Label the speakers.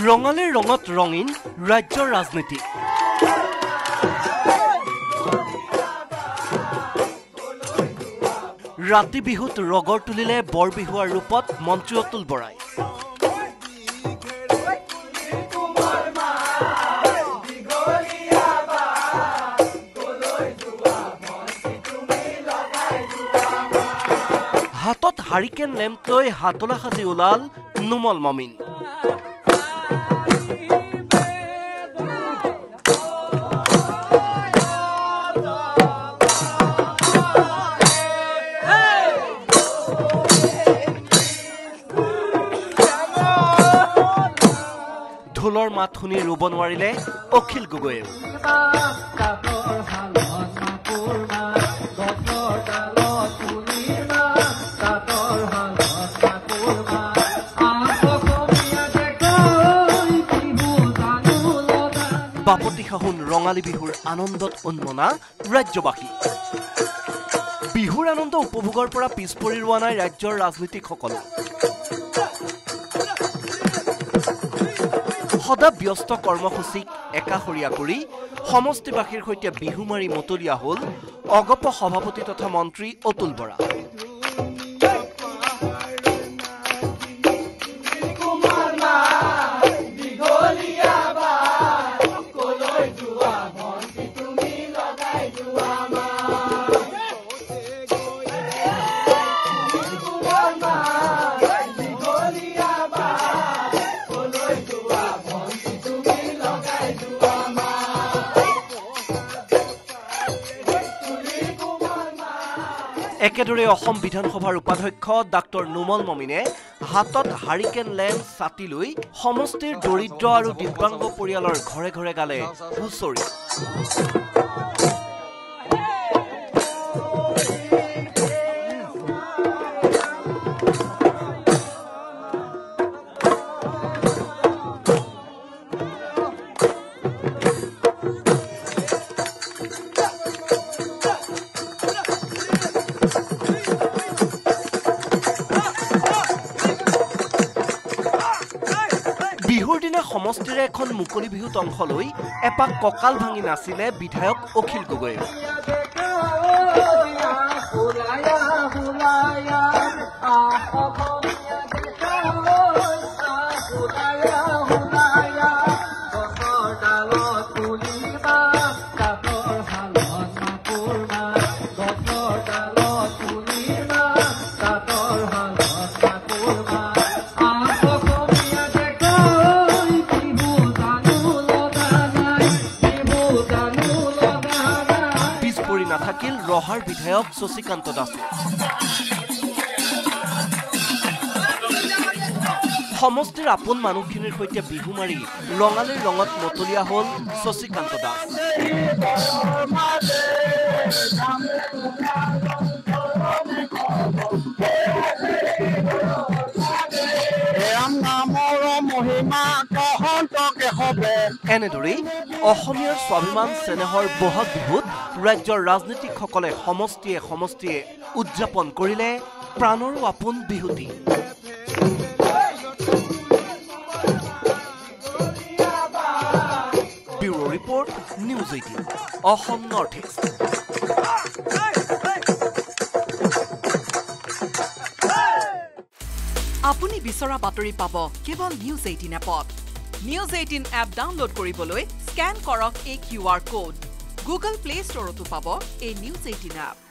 Speaker 1: ৰঙালীৰ ৰঙত ৰঙীন ৰাজ্যৰ ৰাজনীতি ৰাতি বিহুত ৰগৰ তুলিলে বৰ বিহুৱাৰ ৰূপত মন্ত্ৰী অতুল বৰাই হাতত হাৰিকেন লেম্প লৈ হাতলা সাজি ওলাল নুমল মমিন ঢোলৰ মাত শুনি ৰুব নোৱাৰিলে অখিল গগৈয়ে বাপতি শাহুন ৰঙালী বিহুৰ আনন্দত উন্মনা ৰাজ্যবাসী বিহুৰ আনন্দ উপভোগৰ পৰা পিছ পৰি ৰোৱা নাই ৰাজ্যৰ ৰাজনীতিকসকল সদা ব্যস্ত কৰ্মসূচীক একাষৰীয়া কৰি সমষ্টিবাসীৰ সৈতে বিহু মাৰি মতলীয়া হ'ল অগপ সভাপতি তথা মন্ত্ৰী অতুল বৰা একেদৰে অসম বিধানসভাৰ উপাধ্যক্ষ ডাক্তৰ নুমল মমিনে হাতত হাৰিকেন লেম্প ছাতি লৈ সমষ্টিৰ দৰিদ্ৰ আৰু দিব্যাংগ পৰিয়ালৰ ঘৰে ঘৰে গালে হুঁচৰি বিহুৰ দিনা সমষ্টিৰে এখন মুকলি বিহুত অংশ লৈ এপাক কঁকাল ভাঙি নাছিলে বিধায়ক অখিল গগৈয়ে নাথাকিল ৰহাৰ বিধায়ক শশীকান্ত দাসে সমষ্টিৰ আপোন মানুহখিনিৰ সৈতে বিহু মাৰি ৰঙালীৰ ৰঙত মতলীয়া হ'ল শশীকান্ত দাস এনেদৰেই অসমীয়াৰ স্বাভিমান চেনেহৰ বহাগ বিহুত ৰাজ্যৰ ৰাজনীতিকসকলে সমষ্টিয়ে সমষ্টিয়ে উদযাপন কৰিলে প্ৰাণৰো আপোন বিহুটি bureau report news 18 Assam north east
Speaker 2: আপুনি বিচৰা বাতৰি পাব কেৱল নিউজ 18 এপত নিউজ 18 এপ ডাউনলোড কৰিবলৈ স্ক্যান কৰক এই QR কোড গুগল প্লে ষ্টৰতো পাব এই নিউজ 18 এপ